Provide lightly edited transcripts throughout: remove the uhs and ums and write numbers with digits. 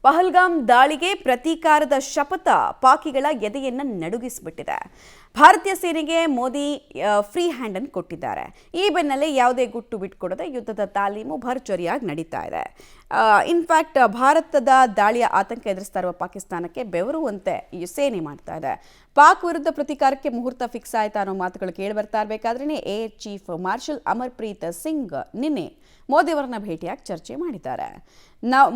ಪಹಲ್ಗಾಮ್ ದಾಳಿಗೆ ಪ್ರತೀಕಾರದ ಶಪಥ ಪಾಕಿಗಳ ಎದೆಯನ್ನು ನಡುಗಿಸಿಬಿಟ್ಟಿದೆ. ಭಾರತೀಯ ಸೇನೆಗೆ ಮೋದಿ ಫ್ರೀ ಹ್ಯಾಂಡ್ ಅನ್ನು ಕೊಟ್ಟಿದ್ದಾರೆ. ಈ ಬೆನ್ನಲ್ಲೇ ಯಾವುದೇ ಗುಟ್ಟು ಬಿಟ್ಕೊಡದೆ ಯುದ್ಧದ ತಾಲೀಮು ಭರ್ಜರಿಯಾಗಿ ನಡೀತಾ ಇದೆ. ಇನ್ಫ್ಯಾಕ್ಟ್ ಭಾರತದ ದಾಳಿಯ ಆತಂಕ ಎದುರಿಸ್ತಾ ಇರುವ ಪಾಕಿಸ್ತಾನಕ್ಕೆ ಬೆವರುವಂತೆ ಈ ಸೇನೆ ಮಾಡ್ತಾ ಇದೆ. ಪಾಕ್ ವಿರುದ್ಧ ಪ್ರತೀಕಾರಕ್ಕೆ ಮುಹೂರ್ತ ಫಿಕ್ಸ್ ಆಯ್ತಾ ಅನ್ನೋ ಮಾತುಗಳು ಕೇಳಿ ಬರ್ತಾ ಇರಬೇಕಾದ್ರೇನೆ air chief marshal Amarpreet Singh ನಿನ್ನೆ ಮೋದಿಯವರನ್ನ ಭೇಟಿಯಾಗಿ ಚರ್ಚೆ ಮಾಡಿದ್ದಾರೆ.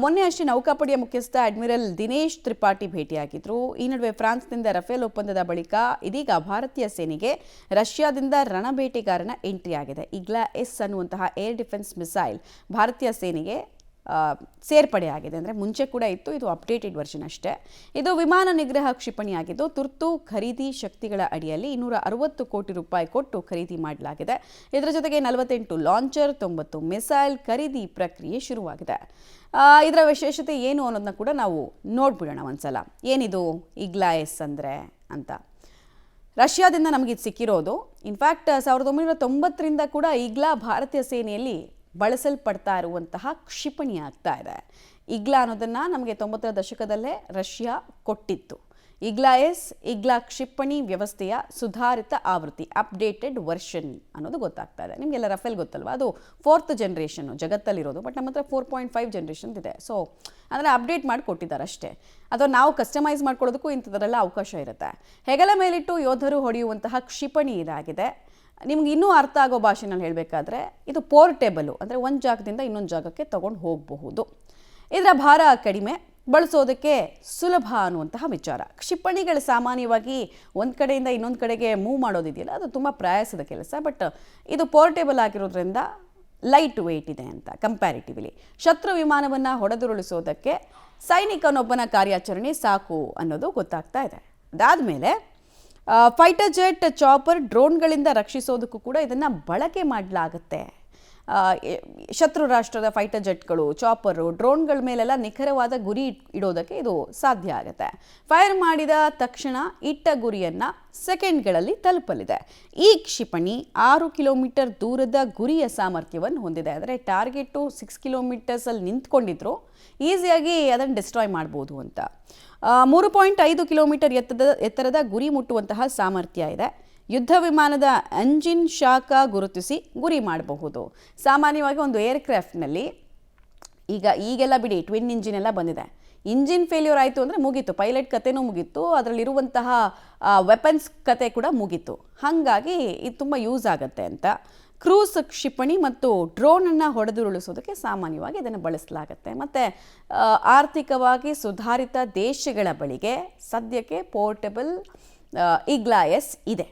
ಮೊನ್ನೆ ಅಷ್ಟೇ ನೌಕಾಪಡೆಯ ಮುಖ್ಯಸ್ಥ ಅಡ್ಮಿರಲ್ ದಿನೇಶ್ ತ್ರಿಪಾಠಿ ಭೇಟಿಯಾಗಿದ್ರು. ಈ ನಡುವೆ ಫ್ರಾನ್ಸ್ನಿಂದ ರಫೇಲ್ ಒಪ್ಪಂದದ ಬಳಿಕ ಇದೀಗ ಭಾರತೀಯ ಸೇನೆಗೆ ರಷ್ಯಾದಿಂದ ರಣಬೇಟೆಗಾರನ ಎಂಟ್ರಿ ಆಗಿದೆ. ಈಗ್ಲಾ-ಎಸ್ ಅನ್ನುವಂತಹ ಏರ್ ಡಿಫೆನ್ಸ್ ಮಿಸೈಲ್ ಭಾರತೀಯ ಸೇನೆಗೆ ಸೇರ್ಪಡೆಯಾಗಿದೆ. ಅಂದರೆ ಮುಂಚೆ ಕೂಡ ಇತ್ತು, ಇದು ಅಪ್ಡೇಟೆಡ್ ವರ್ಷನ್ ಅಷ್ಟೇ. ಇದು ವಿಮಾನ ನಿಗ್ರಹ ಕ್ಷಿಪಣಿಯಾಗಿದ್ದು ತುರ್ತು ಖರೀದಿ ಶಕ್ತಿಗಳ ಅಡಿಯಲ್ಲಿ 260 ಕೋಟಿ ರೂಪಾಯಿ ಕೊಟ್ಟು ಖರೀದಿ ಮಾಡಲಾಗಿದೆ. ಇದರ ಜೊತೆಗೆ 48 ಲಾಂಚರ್, 90 ಮಿಸೈಲ್ ಖರೀದಿ ಪ್ರಕ್ರಿಯೆ ಶುರುವಾಗಿದೆ. ಇದರ ವಿಶೇಷತೆ ಏನು ಅನ್ನೋದನ್ನ ಕೂಡ ನಾವು ನೋಡ್ಬಿಡೋಣ ಒಂದ್ಸಲ. ಏನಿದು ಈಗ್ಲಾ-ಎಸ್ ಅಂದರೆ ಅಂತ. ರಷ್ಯಾದಿಂದ ನಮಗಿದು ಸಿಕ್ಕಿರೋದು. ಇನ್ಫ್ಯಾಕ್ಟ್ 1990ರಿಂದ ಕೂಡ ಈಗ್ಲಾ ಭಾರತೀಯ ಸೇನೆಯಲ್ಲಿ ಬಳಸಲ್ಪಡ್ತಾ ಇರುವಂತಹ ಕ್ಷಿಪಣಿ ಆಗ್ತಾ ಇದೆ. ಈಗ್ಲಾ ಅನ್ನೋದನ್ನು ನಮಗೆ 90ರ ದಶಕದಲ್ಲೇ ರಷ್ಯಾ ಕೊಟ್ಟಿತ್ತು. ಈಗ್ಲಾ-ಎಸ್ ಈಗ್ಲಾ ಕ್ಷಿಪಣಿ ವ್ಯವಸ್ಥೆಯ ಸುಧಾರಿತ ಆವೃತ್ತಿ, ಅಪ್ಡೇಟೆಡ್ ವರ್ಷನ್ ಅನ್ನೋದು ಗೊತ್ತಾಗ್ತಾ ಇದೆ. ನಿಮಗೆಲ್ಲ ರಫೇಲ್ ಗೊತ್ತಲ್ವಾ, ಅದು 4th ಜನರೇಷನ್ನು ಜಗತ್ತಲ್ಲಿರೋದು. ಬಟ್ ನಮ್ಮ ಹತ್ರ 4.5 ಜನರೇಷನ್ ಇದೆ. ಸೊ ಅಂದರೆ ಅಪ್ಡೇಟ್ ಮಾಡಿ ಕೊಟ್ಟಿದ್ದಾರೆ ಅಷ್ಟೇ. ಅಥವಾ ನಾವು ಕಸ್ಟಮೈಸ್ ಮಾಡ್ಕೊಳ್ಳೋದಕ್ಕೂ ಇಂಥದ್ರೆಲ್ಲ ಅವಕಾಶ ಇರುತ್ತೆ. ಹೆಗಲ ಮೇಲಿಟ್ಟು ಯೋಧರು ಹೊಡೆಯುವಂತಹ ಕ್ಷಿಪಣಿ ಇದಾಗಿದೆ. ನಿಮ್ಗೆ ಇನ್ನೂ ಅರ್ಥ ಆಗೋ ಭಾಷೆನಲ್ಲಿ ಹೇಳಬೇಕಾದ್ರೆ ಇದು ಪೋರ್ಟೇಬಲು, ಅಂದರೆ ಒಂದು ಜಾಗದಿಂದ ಇನ್ನೊಂದು ಜಾಗಕ್ಕೆ ತಗೊಂಡು ಹೋಗಬಹುದು. ಇದರ ಭಾರ ಕಡಿಮೆ, ಬಳಸೋದಕ್ಕೆ ಸುಲಭ ಅನ್ನುವಂತಹ ವಿಚಾರ. ಕ್ಷಿಪಣಿಗಳು ಸಾಮಾನ್ಯವಾಗಿ ಒಂದು ಕಡೆಯಿಂದ ಇನ್ನೊಂದು ಕಡೆಗೆ ಮೂವ್ ಮಾಡೋದಿದೆಯಲ್ಲ, ಅದು ತುಂಬ ಪ್ರಯಾಸದ ಕೆಲಸ. ಬಟ್ ಇದು ಪೋರ್ಟೇಬಲ್ ಆಗಿರೋದ್ರಿಂದ ಲೈಟ್ ವೆಯ್ಟ್ ಇದೆ ಅಂತ ಕಂಪ್ಯಾರಿಟಿವ್ಲಿ. ಶತ್ರು ವಿಮಾನವನ್ನು ಹೊಡೆದುರುಳಿಸೋದಕ್ಕೆ ಸೈನಿಕನೊಬ್ಬನ ಕಾರ್ಯಾಚರಣೆ ಸಾಕು ಅನ್ನೋದು ಗೊತ್ತಾಗ್ತಾ ಇದೆ. ಅದಾದಮೇಲೆ ಫೈಟರ್ ಜೆಟ್, ಚಾಪರ್, ಡ್ರೋನ್ಗಳಿಂದ ರಕ್ಷಿಸೋದಕ್ಕೂ ಕೂಡ ಇದನ್ನು ಬಳಕೆ ಮಾಡಲಾಗುತ್ತೆ. ಶತ್ರು ರಾಷ್ಟ್ರದ ಫೈಟರ್ ಜೆಟ್ಗಳು, ಚಾಪರು, ಡ್ರೋನ್ಗಳ ಮೇಲೆಲ್ಲ ನಿಖರವಾದ ಗುರಿ ಇಡೋದಕ್ಕೆ ಇದು ಸಾಧ್ಯ ಆಗುತ್ತೆ. ಫೈರ್ ಮಾಡಿದ ತಕ್ಷಣ ಇಟ್ಟ ಗುರಿಯನ್ನು ಸೆಕೆಂಡ್ಗಳಲ್ಲಿ ತಲುಪಲಿದೆ. ಈ ಕ್ಷಿಪಣಿ 6 ಕಿಲೋಮೀಟರ್ ದೂರದ ಗುರಿಯ ಸಾಮರ್ಥ್ಯವನ್ನು ಹೊಂದಿದೆ. ಅಂದರೆ ಟಾರ್ಗೆಟು 6 ಕಿಲೋಮೀಟರ್ಸಲ್ಲಿ ನಿಂತ್ಕೊಂಡಿದ್ರು ಈಸಿಯಾಗಿ ಅದನ್ನು ಡಿಸ್ಟ್ರಾಯ್ ಮಾಡ್ಬೋದು ಅಂತ. 3.5 ಕಿಲೋಮೀಟರ್ ಎತ್ತರದ ಗುರಿ ಮುಟ್ಟುವಂತಹ ಸಾಮರ್ಥ್ಯ ಇದೆ. ಯುದ್ಧ ವಿಮಾನದ ಎಂಜಿನ್ ಶಾಖ ಗುರುತಿಸಿ ಗುರಿ ಮಾಡಬಹುದು. ಸಾಮಾನ್ಯವಾಗಿ ಒಂದು ಏರ್ಕ್ರಾಫ್ಟ್ನಲ್ಲಿ ಈಗೆಲ್ಲ ಬಿಡಿ ಟ್ವಿನ್ ಇಂಜಿನ್ ಎಲ್ಲ ಬಂದಿದೆ. ಇಂಜಿನ್ ಫೇಲ್ಯೂರ್ ಆಯಿತು ಅಂದರೆ ಮುಗೀತು, ಪೈಲಟ್ ಕತೆನೂ ಮುಗೀತು, ಅದರಲ್ಲಿರುವಂತಹ ವೆಪನ್ಸ್ ಕತೆ ಕೂಡ ಮುಗೀತು. ಹಾಗಾಗಿ ಇದು ತುಂಬ ಯೂಸ್ ಆಗುತ್ತೆ ಅಂತ. ಕ್ರೂಸ್ ಕ್ಷಿಪಣಿ ಮತ್ತು ಡ್ರೋನನ್ನು ಹೊಡೆದುರುಳಿಸೋದಕ್ಕೆ ಸಾಮಾನ್ಯವಾಗಿ ಇದನ್ನು ಬಳಸಲಾಗುತ್ತೆ. ಮತ್ತು ಆರ್ಥಿಕವಾಗಿ ಸುಧಾರಿತ ದೇಶಗಳ ಬಳಿಗೆ ಸದ್ಯಕ್ಕೆ ಪೋರ್ಟಬಲ್ ಈಗ್ಲಾ-ಎಸ್ ಇದೆ.